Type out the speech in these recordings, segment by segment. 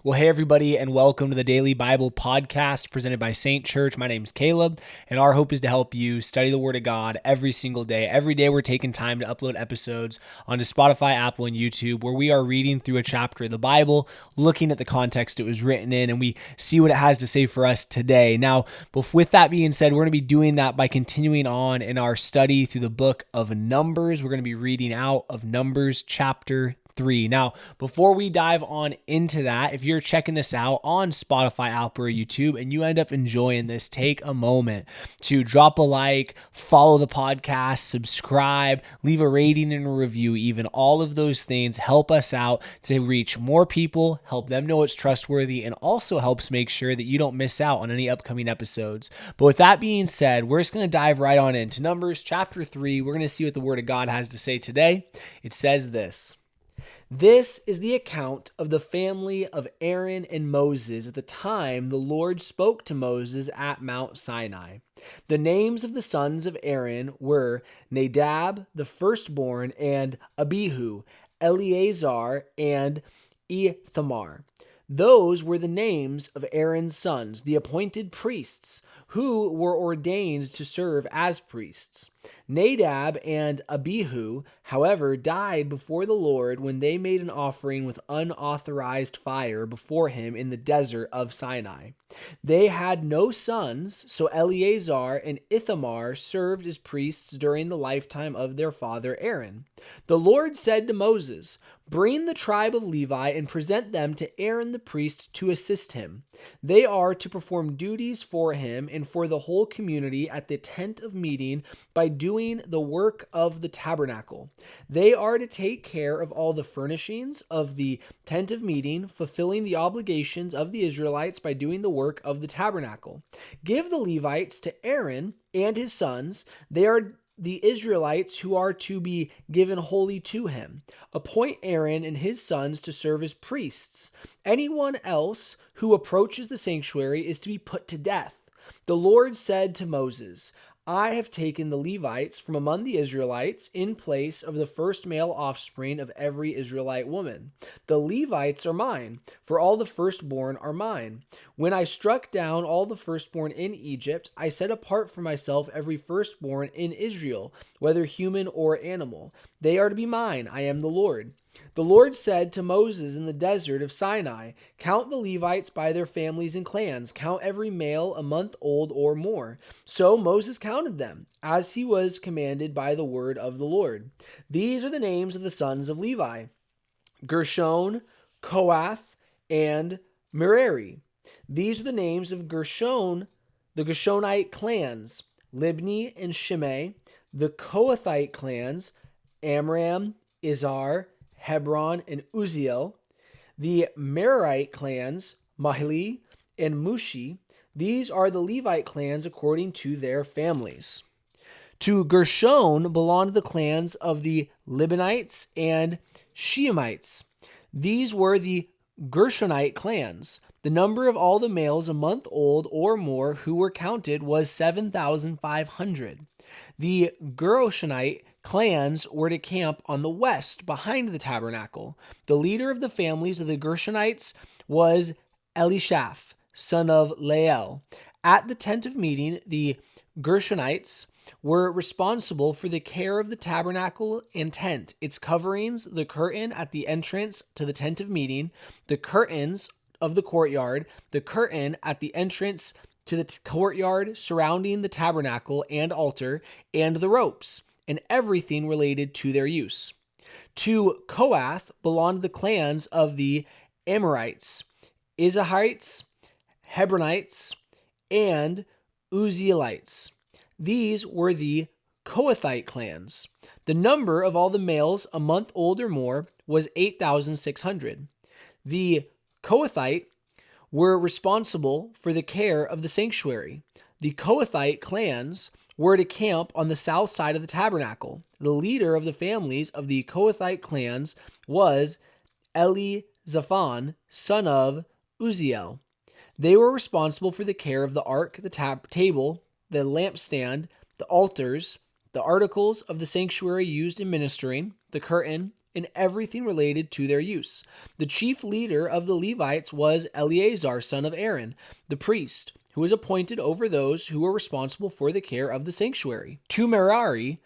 Well, hey, everybody, and welcome to the Daily Bible Podcast presented by Saint Church. My name's Caleb, and our hope is to help you study the Word of God every single day. Every day, we're taking time to upload episodes onto Spotify, Apple, and YouTube, where we are reading through a chapter of the Bible, looking at the context it was written in, and we see what it has to say for us today. Now, with that being said, we're going to be doing that by continuing on in our study through the book of Numbers. We're going to be reading out of Numbers chapter 3. Now, before we dive on into that, if you're checking this out on Spotify, Apple, or YouTube, and you end up enjoying this, take a moment to drop a like, follow the podcast, subscribe, leave a rating and a review. Even all of those things help us out to reach more people, help them know it's trustworthy, and also helps make sure that you don't miss out on any upcoming episodes. But with that being said, we're just going to dive right on into Numbers chapter 3. We're going to see what the Word of God has to say today. It says this. This is the account of the family of Aaron and Moses at the time the Lord spoke to Moses at Mount Sinai. The names of the sons of Aaron were Nadab, the firstborn, and Abihu, Eleazar, and Ithamar. Those were the names of Aaron's sons, the appointed priests, who were ordained to serve as priests. Nadab and Abihu, however, died before the Lord when they made an offering with unauthorized fire before him in the desert of Sinai. They had no sons, so Eleazar and Ithamar served as priests during the lifetime of their father Aaron. The Lord said to Moses, "Bring the tribe of Levi and present them to Aaron the priest to assist him. They are to perform duties for him and for the whole community at the tent of meeting by doing the work of the tabernacle. They are to take care of all the furnishings of the tent of meeting, fulfilling the obligations of the Israelites by doing the work of the tabernacle. Give the Levites to Aaron and his sons. They are the Israelites who are to be given wholly to him. Appoint Aaron and his sons to serve as priests. Anyone else who approaches the sanctuary is to be put to death." The Lord said to Moses, "I have taken the Levites from among the Israelites in place of the first male offspring of every Israelite woman. The Levites are mine, for all the firstborn are mine. When I struck down all the firstborn in Egypt, I set apart for myself every firstborn in Israel, whether human or animal. They are to be mine. I am the Lord." The Lord said to Moses in the desert of Sinai, "Count the Levites by their families and clans. Count every male a month old or more." So Moses counted them, as he was commanded by the word of the Lord. These are the names of the sons of Levi: Gershon, Kohath, and Merari. These are the names of Gershon, the Gershonite clans: Libni and Shimei. The Kohathite clans: Amram, Izhar, Hebron, and Uzziel. The Merarite clans: Mahli and Mushi. These are the Levite clans according to their families. To Gershon belonged the clans of the Libanites and Shemites. These were the Gershonite clans. The number of all the males a month old or more who were counted was 7,500. The Gershonite clans were to camp on the west behind the tabernacle. The leader of the families of the Gershonites was Elishaph, son of Lael. At the tent of meeting, the Gershonites were responsible for the care of the tabernacle and tent, its coverings, the curtain at the entrance to the tent of meeting, the curtains of the courtyard, the curtain at the entrance to the courtyard surrounding the tabernacle and altar, and the ropes, and everything related to their use. To Kohath belonged the clans of the Amorites, Izharites, Hebronites, and Uzzielites. These were the Kohathite clans. The number of all the males a month old or more was 8,600. The Kohathite were responsible for the care of the sanctuary. The Kohathite clans were to camp on the south side of the tabernacle. The leader of the families of the Kohathite clans was Elizaphan, son of Uzziel. They were responsible for the care of the ark, the table, the lampstand, the altars, the articles of the sanctuary used in ministering, the curtain, and everything related to their use. The chief leader of the Levites was Eleazar, son of Aaron, the priest, who was appointed over those who were responsible for the care of the sanctuary. To Merari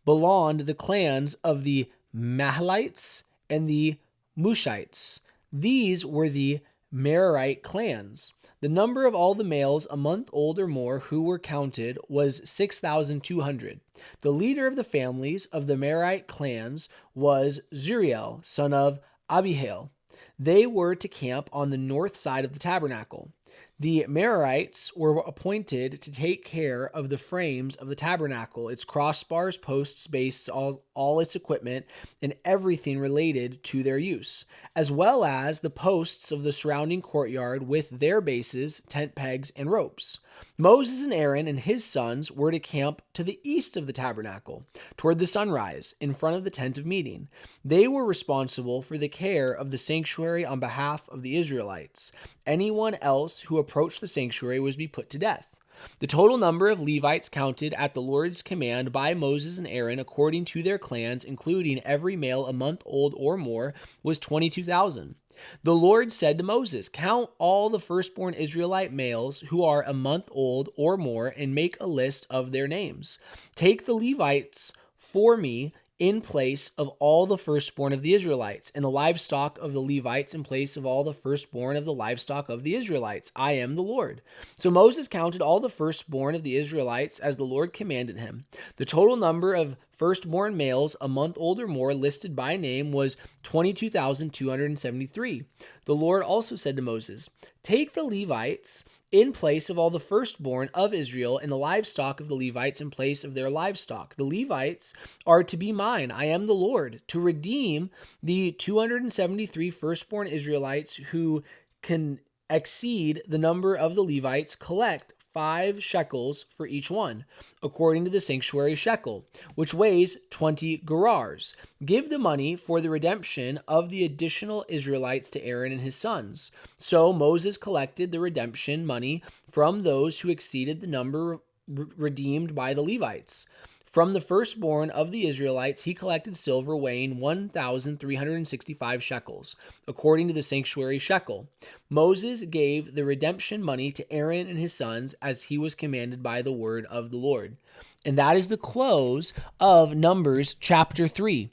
belonged the clans of the Mahalites and the Mushites. These were the Merarite clans. The number of all the males a month old or more who were counted was 6,200. The leader of the families of the Merarite clans was Zuriel, son of Abihail. They were to camp on the north side of the tabernacle. The Merarites were appointed to take care of the frames of the tabernacle, its crossbars, posts, bases, all its equipment, and everything related to their use, as well as the posts of the surrounding courtyard with their bases, tent pegs, and ropes. Moses and Aaron and his sons were to camp to the east of the tabernacle, toward the sunrise, in front of the tent of meeting. They were responsible for the care of the sanctuary on behalf of the Israelites. Anyone else who approached the sanctuary was to be put to death. The total number of Levites counted at the Lord's command by Moses and Aaron according to their clans, including every male a month old or more, was 22,000. The Lord said to Moses, "Count all the firstborn Israelite males who are a month old or more and make a list of their names. Take the Levites for me in place of all the firstborn of the Israelites, and the livestock of the Levites in place of all the firstborn of the livestock of the Israelites. I am the Lord." So Moses counted all the firstborn of the Israelites as the Lord commanded him. The total number of firstborn males a month old or more listed by name was 22,273. The Lord also said to Moses, "Take the Levites in place of all the firstborn of Israel, and the livestock of the Levites in place of their livestock. The Levites are to be mine. I am the Lord, to redeem the 273 firstborn Israelites who can exceed the number of the Levites. Collect 5 shekels for each one, according to the sanctuary shekel, which weighs 20 gerahs. Give the money for the redemption of the additional Israelites to Aaron and his sons." So Moses collected the redemption money from those who exceeded the number redeemed by the Levites. From the firstborn of the Israelites, he collected silver weighing 1,365 shekels, according to the sanctuary shekel. Moses gave the redemption money to Aaron and his sons as he was commanded by the word of the Lord. And that is the close of Numbers chapter 3.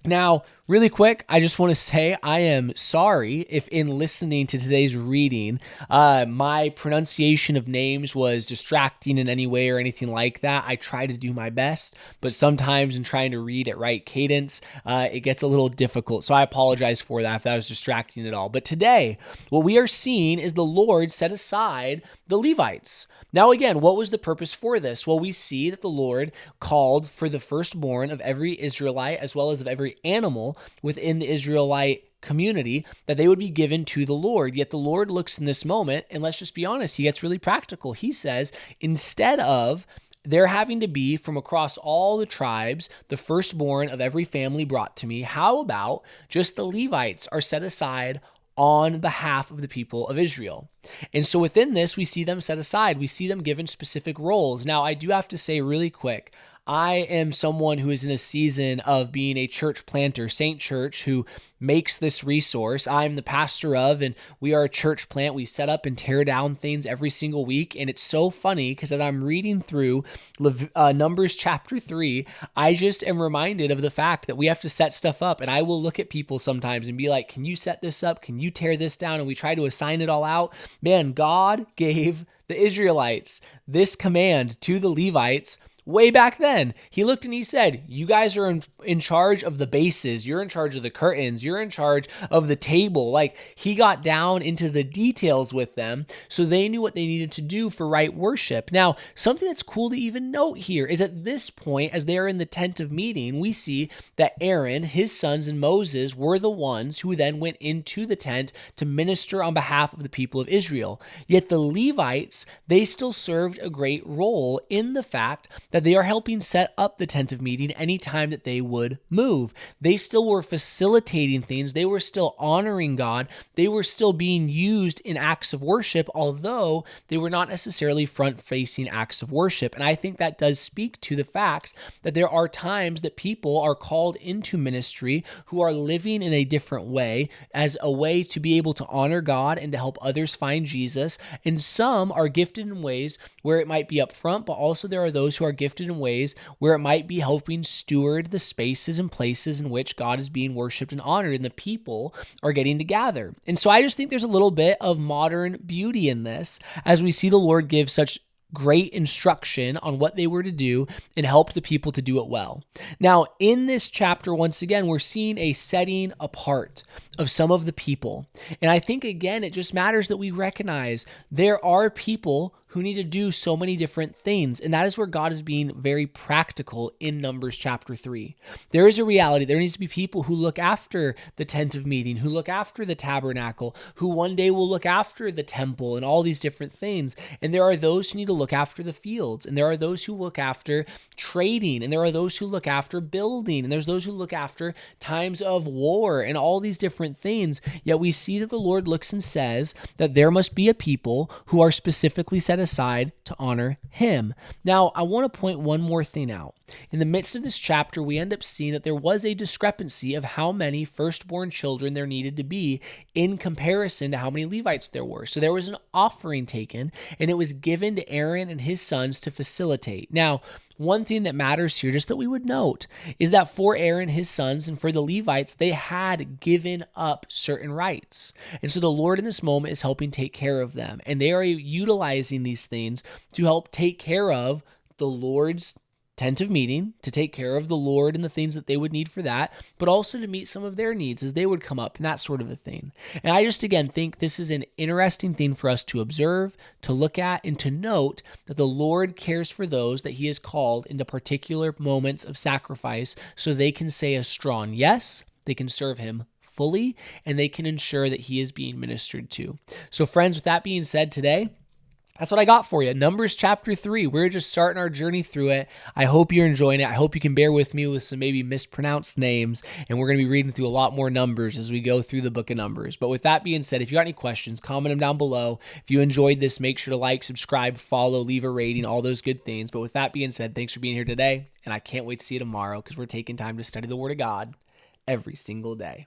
Now, really quick, I just want to say I am sorry if in listening to today's reading, my pronunciation of names was distracting in any way or anything like that. I try to do my best, but sometimes in trying to read at right cadence, it gets a little difficult. So I apologize for that if that was distracting at all. But today, what we are seeing is the Lord set aside the Levites. Now, again, what was the purpose for this? Well, we see that the Lord called for the firstborn of every Israelite as well as of every animal within the Israelite community that they would be given to the Lord. Yet the Lord looks in this moment, and let's just be honest, he gets really practical. He says, instead of there having to be from across all the tribes, the firstborn of every family brought to me, how about just the Levites are set aside on behalf of the people of Israel? And so within this, we see them set aside. We see them given specific roles. Now, I do have to say really quick, I am someone who is in a season of being a church planter, Saint Church, who makes this resource. I'm the pastor of, and we are a church plant. We set up and tear down things every single week. And it's so funny because as I'm reading through Numbers chapter 3, I just am reminded of the fact that we have to set stuff up. And I will look at people sometimes and be like, can you set this up? Can you tear this down? And we try to assign it all out. Man, God gave the Israelites this command to the Levites way back then. He looked and he said, you guys are in charge of the bases. You're in charge of the curtains. You're in charge of the table. Like, he got down into the details with them so they knew what they needed to do for right worship. Now, something that's cool to even note here is at this point, as they are in the tent of meeting, we see that Aaron, his sons, and Moses were the ones who then went into the tent to minister on behalf of the people of Israel. Yet the Levites, they still served a great role in the fact that that they are helping set up the tent of meeting anytime that they would move. They still were facilitating things. They were still honoring God. They were still being used in acts of worship, although they were not necessarily front-facing acts of worship. And I think that does speak to the fact that there are times that people are called into ministry who are living in a different way as a way to be able to honor God and to help others find Jesus. And some are gifted in ways where it might be up front, but also there are those who are gifted in ways where it might be helping steward the spaces and places in which God is being worshiped and honored and the people are getting to gather. And so I just think there's a little bit of modern beauty in this as we see the Lord give such great instruction on what they were to do and help the people to do it well. Now, in this chapter, once again, we're seeing a setting apart of some of the people. And I think, again, it just matters that we recognize there are people who need to do so many different things. And that is where God is being very practical in Numbers chapter 3. There is a reality. There needs to be people who look after the tent of meeting, who look after the tabernacle, who one day will look after the temple and all these different things. And there are those who need to look after the fields. And there are those who look after trading. And there are those who look after building. And there's those who look after times of war and all these different things. Yet we see that the Lord looks and says that there must be a people who are specifically set aside to honor him. Now, I want to point one more thing out. In the midst of this chapter, we end up seeing that there was a discrepancy of how many firstborn children there needed to be in comparison to how many Levites there were. So there was an offering taken, and it was given to Aaron and his sons to facilitate. Now, one thing that matters here, just that we would note, is that for Aaron, his sons, and for the Levites, they had given up certain rights. And so the Lord in this moment is helping take care of them. And they are utilizing these things to help take care of the Lord's tent of meeting, to take care of the Lord and the things that they would need for that, but also to meet some of their needs as they would come up and that sort of a thing. And I just, again, think this is an interesting thing for us to observe, to look at, and to note that the Lord cares for those that he has called into particular moments of sacrifice so they can say a strong yes, they can serve him fully, and they can ensure that he is being ministered to. So friends, with that being said today, that's what I got for you. Numbers chapter 3. We're just starting our journey through it. I hope you're enjoying it. I hope you can bear with me with some maybe mispronounced names. And we're going to be reading through a lot more numbers as we go through the book of Numbers. But with that being said, if you got any questions, comment them down below. If you enjoyed this, make sure to like, subscribe, follow, leave a rating, all those good things. But with that being said, thanks for being here today. And I can't wait to see you tomorrow because we're taking time to study the Word of God every single day.